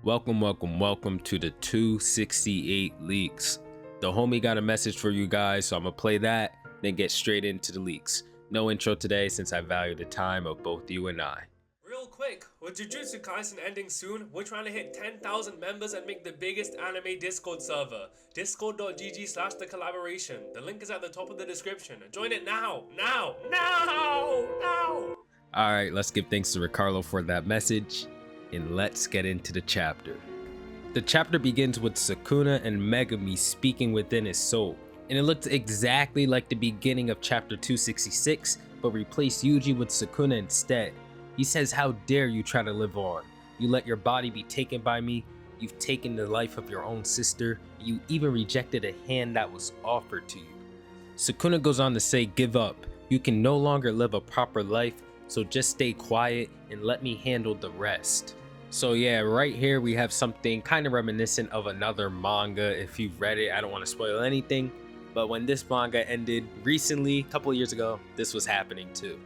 Welcome to the 268 leaks. The homie got a message for you guys, so I'm gonna play that, then get straight into the leaks. No intro today since I value the time of both you and I. Real quick, with Jujutsu Kaisen ending soon, we're trying to hit 10,000 members and make the biggest anime Discord server. Discord.gg/the collaboration. The link is at the top of the description. Join it now! Alright, let's give thanks to Ricardo for that message, and let's get into the chapter. The chapter begins with Sukuna and Megumi speaking within his soul, and it looked exactly like the beginning of chapter 266, but replaced Yuji with Sukuna instead. He says, "How dare you try to live on? You let your body be taken by me, you've taken the life of your own sister, you even rejected a hand that was offered to you." Sukuna goes on to say, "Give up, you can no longer live a proper life, so just stay quiet and let me handle the rest." So yeah, right here we have something kind of reminiscent of another manga. If you've read it, I don't want to spoil anything, but when this manga ended recently, a couple of years ago, this was happening too.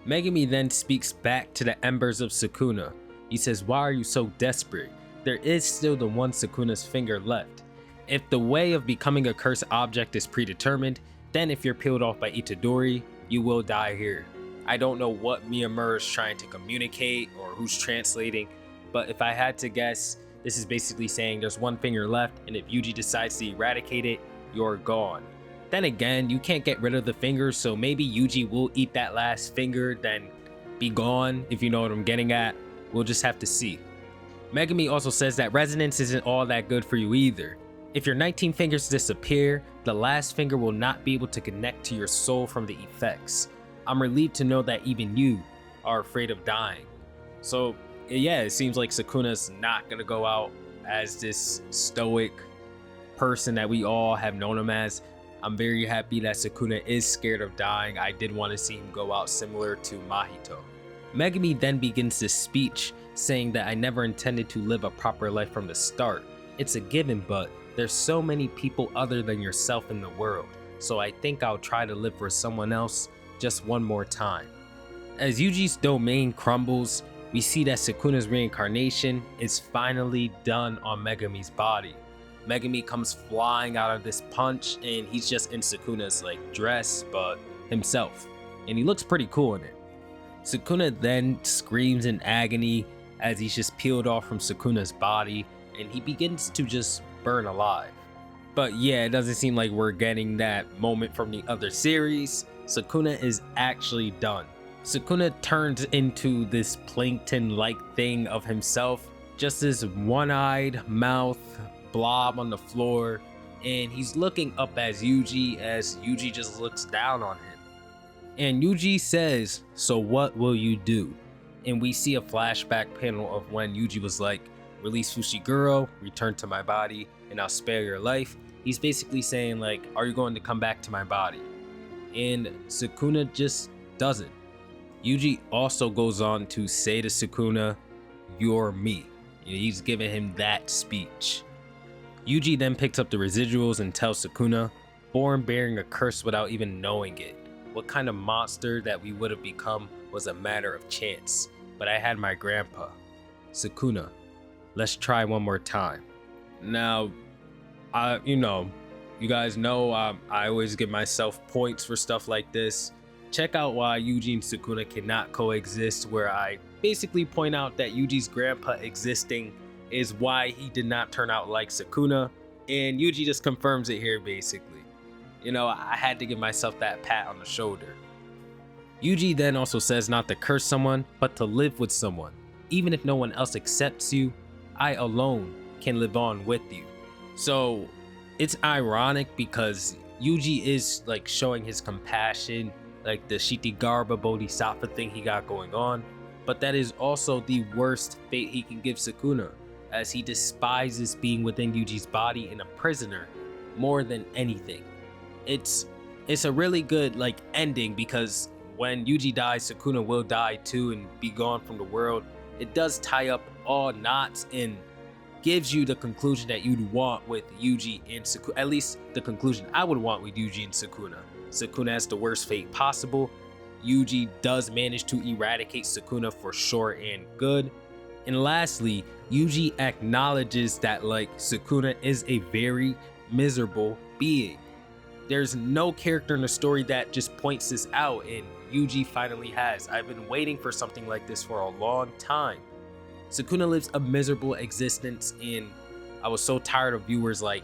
Megumi then speaks back to the embers of Sukuna. He says, "Why are you so desperate? There is still the one Sukuna's finger left. If the way of becoming a cursed object is predetermined, then if you're peeled off by Itadori, you will die here." I don't know what Miyamura is trying to communicate or who's translating, but if I had to guess, this is basically saying there's one finger left, and if Yuji decides to eradicate it, you're gone. Then again, you can't get rid of the finger, so maybe Yuji will eat that last finger, then be gone, if you know what I'm getting at. We'll just have to see. Megumi also says that resonance isn't all that good for you either. If your 19 fingers disappear, the last finger will not be able to connect to your soul from the effects. I'm relieved to know that even you are afraid of dying. So yeah, it seems like Sukuna's not gonna go out as this stoic person that we all have known him as. I'm very happy that Sukuna is scared of dying. I did want to see him go out similar to Mahito. Megumi then begins this speech saying that I never intended to live a proper life from the start. It's a given, but there's so many people other than yourself in the world, so I think I'll try to live for someone else just one more time. As Yuji's domain crumbles, we see that Sukuna's reincarnation is finally done on Megumi's body. Megumi comes flying out of this punch, and he's just in Sukuna's dress, but himself, and he looks pretty cool in it. Sukuna then screams in agony as he's just peeled off from Sukuna's body, and he begins to just burn alive. But yeah, it doesn't seem like we're getting that moment from the other series. Sukuna is actually done. Sukuna turns into this plankton-like thing of himself, just this one-eyed mouth blob on the floor, and he's looking up as Yuji just looks down on him. And Yuji says, "So what will you do?" And we see a flashback panel of when Yuji was like, "Release Fushiguro, return to my body, and I'll spare your life." He's basically saying are you going to come back to my body? And Sukuna just doesn't. Yuji also goes on to say to Sukuna, "You're me." He's giving him that speech. Yuji then picks up the residuals and tells Sukuna, "Born bearing a curse without even knowing it. What kind of monster that we would have become was a matter of chance, but I had my grandpa. Sukuna, let's try one more time." Now, you guys know I always give myself points for stuff like this. Check out why Yuji and Sukuna cannot coexist, where I basically point out that Yuji's grandpa existing is why he did not turn out like Sukuna, and Yuji just confirms it here basically. I had to give myself that pat on the shoulder. Yuji then also says not to curse someone, but to live with someone. Even if no one else accepts you, I alone can live on with you. So it's ironic because Yuji is showing his compassion, the Shitigarba Bodhisattva thing he got going on, but that is also the worst fate he can give Sukuna, as he despises being within Yuji's body and a prisoner more than anything. It's a really good ending, because when Yuji dies, Sukuna will die too and be gone from the world. It does tie up all knots and gives you the conclusion that you'd want with Yuji and Sukuna, at least the conclusion I would want with Yuji and Sukuna. Sukuna has the worst fate possible. Yuji does manage to eradicate Sukuna for sure and good, And lastly, Yuji acknowledges that like Sukuna is a very miserable being. There's no character in the story that just points this out, and Yuji finally has. I've been waiting for something like this for a long time. Sukuna lives a miserable existence, and I was so tired of viewers like,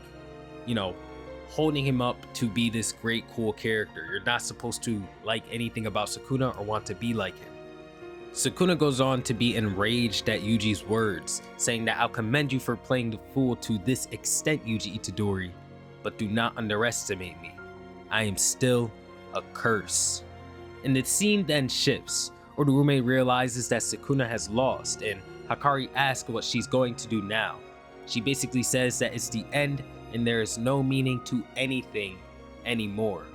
holding him up to be this great, cool character. You're not supposed to like anything about Sukuna or want to be like him. Sukuna goes on to be enraged at Yuji's words, saying that I'll commend you for playing the fool to this extent, Yuji Itadori, but do not underestimate me. I am still a curse. And the scene then shifts. Uraume realizes that Sukuna has lost, and Hakari asks what she's going to do now. She basically says that it's the end and there is no meaning to anything anymore.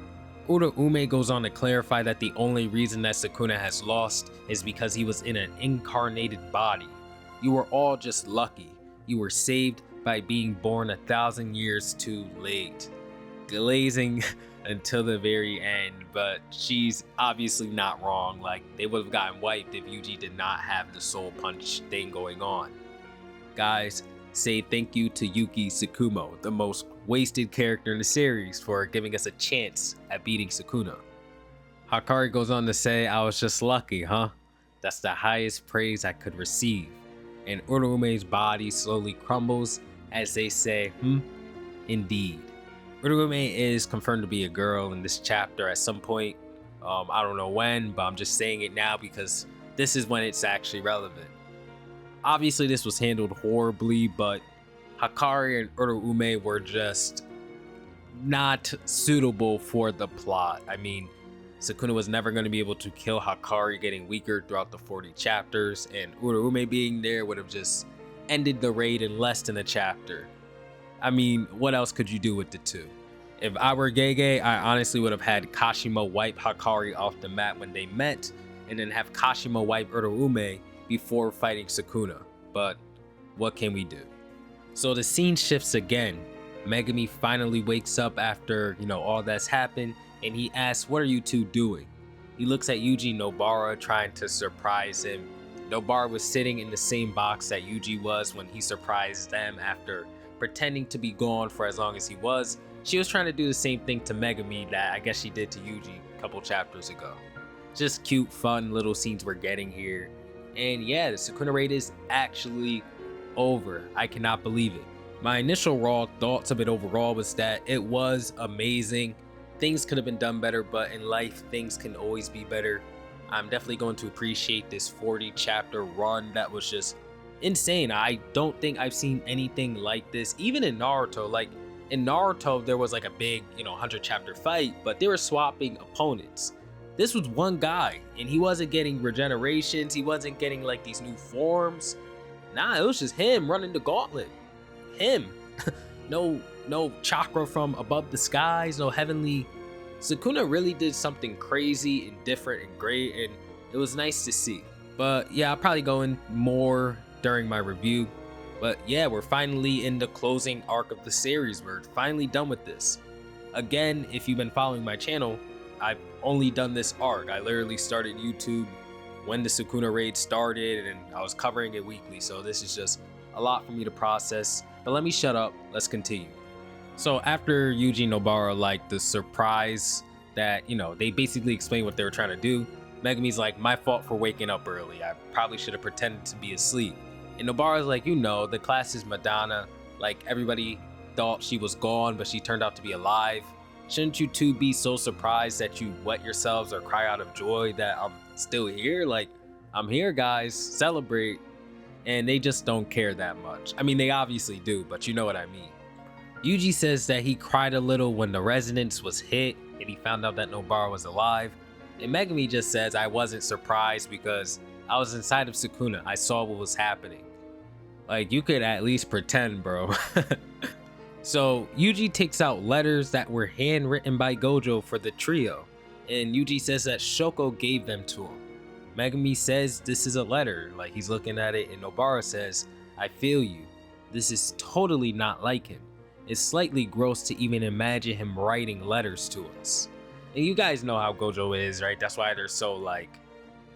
Uraume goes on to clarify that the only reason that Sukuna has lost is because he was in an incarnated body. You were all just lucky. You were saved by being born 1,000 years too late. Glazing until the very end, but she's obviously not wrong. Like, they would have gotten wiped if Yuji did not have the soul punch thing going on. Guys, say thank you to Yuki Tsukumo, the most wasted character in the series, for giving us a chance at beating Sukuna. Hakari goes on to say, I was just lucky, huh? That's the highest praise I could receive. And Uraume's body slowly crumbles as they say, indeed. Uraume is confirmed to be a girl in this chapter at some point. I don't know when, but I'm just saying it now because this is when it's actually relevant. Obviously, this was handled horribly, but Hakari and Uraume were just not suitable for the plot. I mean, Sukuna was never going to be able to kill Hakari, getting weaker throughout the 40 chapters, and Uraume being there would have just ended the raid in less than a chapter. I mean, what else could you do with the two? If I were Gege, I honestly would have had Kashima wipe Hakari off the map when they met, and then have Kashima wipe Uraume before fighting Sukuna. But what can we do? So the scene shifts again. Megumi finally wakes up after, all that's happened, and he asks, what are you two doing? He looks at Yuji Nobara trying to surprise him. Nobara was sitting in the same box that Yuji was when he surprised them after pretending to be gone for as long as he was. She was trying to do the same thing to Megumi that I guess she did to Yuji a couple chapters ago. Just cute, fun little scenes we're getting here. And yeah, the Sukuna raid is actually over. I cannot believe it. My initial raw thoughts of it overall was that it was amazing. Things could have been done better, but in life, things can always be better. I'm definitely going to appreciate this 40 chapter run that was just insane. I don't think I've seen anything like this, even in Naruto. Like in Naruto, there was like a big, 100 chapter fight, but they were swapping opponents. This was one guy, and he wasn't getting regenerations. He wasn't getting like these new forms. Nah, it was just him running the gauntlet. Him. no chakra from above the skies, no heavenly. Sukuna really did something crazy and different and great, and it was nice to see. But yeah, I'll probably go in more during my review. But yeah, we're finally in the closing arc of the series. We're finally done with this. Again, if you've been following my channel, I've only done this arc. I literally started YouTube when the Sukuna raid started, and I was covering it weekly, so this is just a lot for me to process. But let me shut up, let's continue. So after Yuji Nobara, like the surprise that, they basically explained what they were trying to do, Megumi's like, my fault for waking up early. I probably should have pretended to be asleep. And Nobara's like, the class is Madonna. Like, everybody thought she was gone, but she turned out to be alive. Shouldn't you two be so surprised that you wet yourselves or cry out of joy that I'm still here? Like, I'm here, guys, celebrate. And they just don't care that much. I mean, they obviously do, but you know what I mean. Yuji says that he cried a little when the resonance was hit and he found out that Nobara was alive. And Megumi just says, I wasn't surprised because I was inside of Sukuna. I saw what was happening. Like, you could at least pretend, bro. So Yuji takes out letters that were handwritten by Gojo for the trio. And Yuji says that Shoko gave them to him. Megumi says this is a letter. Like, he's looking at it, and Nobara says, I feel you. This is totally not like him. It's slightly gross to even imagine him writing letters to us. And you guys know how Gojo is, right? That's why they're so like,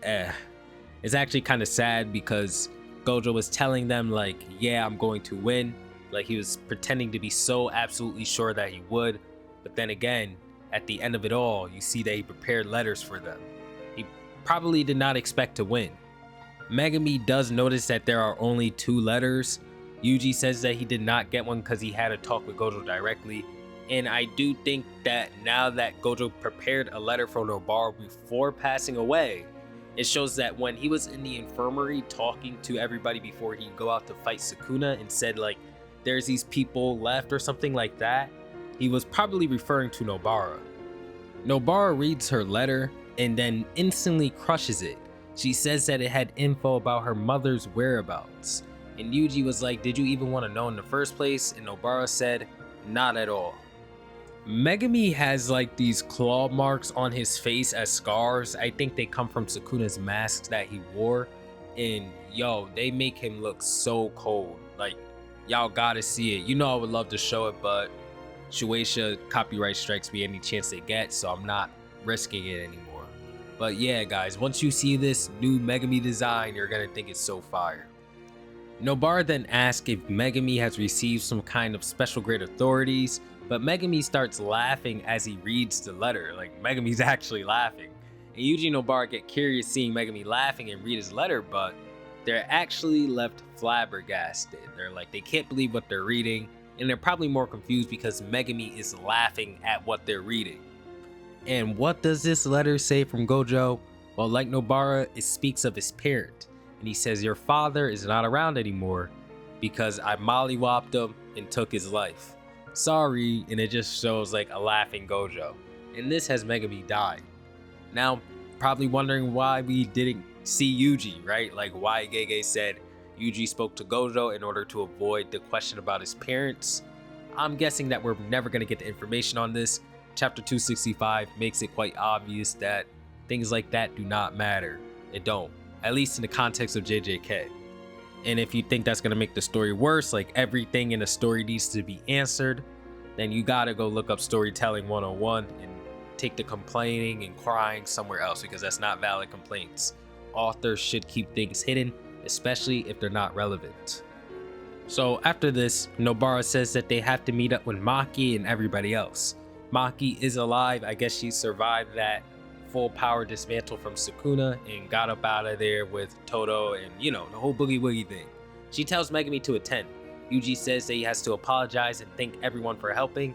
It's actually kind of sad because Gojo was telling them like, yeah, I'm going to win. Like he was pretending to be so absolutely sure that he would. But then again, at the end of it all, you see that he prepared letters for them. He probably did not expect to win. Megumi does notice that there are only 2 letters. Yuji says that he did not get one because he had a talk with Gojo directly. And I do think that now that Gojo prepared a letter for Nobara before passing away, it shows that when he was in the infirmary talking to everybody before he'd go out to fight Sukuna and said like, there's these people left or something like that, he was probably referring to Nobara. Nobara reads her letter and then instantly crushes it. She says that it had info about her mother's whereabouts. And Yuji was like, did you even want to know in the first place? And Nobara said, not at all. Megumi has like these claw marks on his face as scars. I think they come from Sukuna's masks that he wore. And yo, they make him look so cold. Like, y'all gotta see it. You know I would love to show it, but Shueisha copyright strikes me any chance they get, so I'm not risking it anymore. But yeah, guys, once you see this new Megumi design, you're gonna think it's so fire. Nobara then asks if Megumi has received some kind of special grade authorities, but Megumi starts laughing as he reads the letter. Like, Megumi's actually laughing. And Yuji and Nobara get curious seeing Megumi laughing and read his letter, but they're actually left flabbergasted. They're like, they can't believe what they're reading, and they're probably more confused because Megumi is laughing at what they're reading. And what does this letter say from Gojo? Well, like Nobara, it speaks of his parent. And he says, your father is not around anymore because I mollywopped him and took his life. Sorry. And it just shows like a laughing Gojo. And this has Megumi died. Now, probably wondering why we didn't see Yuji, right? Like why Gege said Yuji spoke to Gojo in order to avoid the question about his parents. I'm guessing that we're never going to get the information on this. Chapter 265 makes it quite obvious that things like that do not matter. It don't, at least in the context of JJK. And if you think that's going to make the story worse, like everything in a story needs to be answered, then you got to go look up Storytelling 101 and take the complaining and crying somewhere else, because that's not valid complaints. Authors should keep things hidden, especially if they're not relevant. So after this, Nobara says that they have to meet up with Maki and everybody else. Maki is alive. I guess she survived that full power dismantle from Sukuna and got up out of there with Todo and, you know, the whole boogie woogie thing. She tells Megumi to attend. Yuji says that he has to apologize and thank everyone for helping.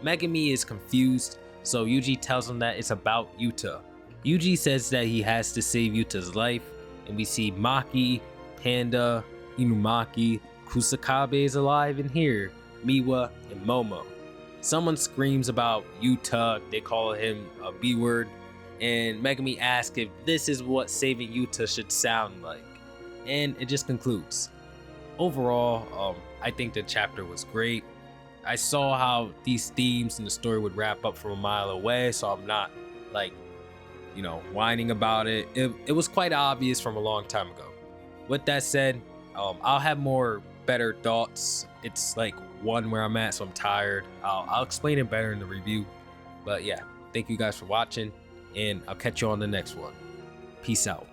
Megumi is confused, so Yuji tells him that it's about Yuta. Yuji says that he has to save Yuta's life, and we see Maki, Panda, Inumaki, Kusakabe is alive in here, Miwa, and Momo. Someone screams about Yuta, they call him a B-word, and Megumi asks if this is what saving Yuta should sound like. And it just concludes. Overall, I think the chapter was great. I saw how these themes in the story would wrap up from a mile away, so I'm not like, you know, whining about it. It was quite obvious from a long time ago. With that said, I'll have more better thoughts. It's like one where I'm at, so I'm tired. I'll explain it better in the review. But yeah, thank you guys for watching, and I'll catch you on the next one. Peace out.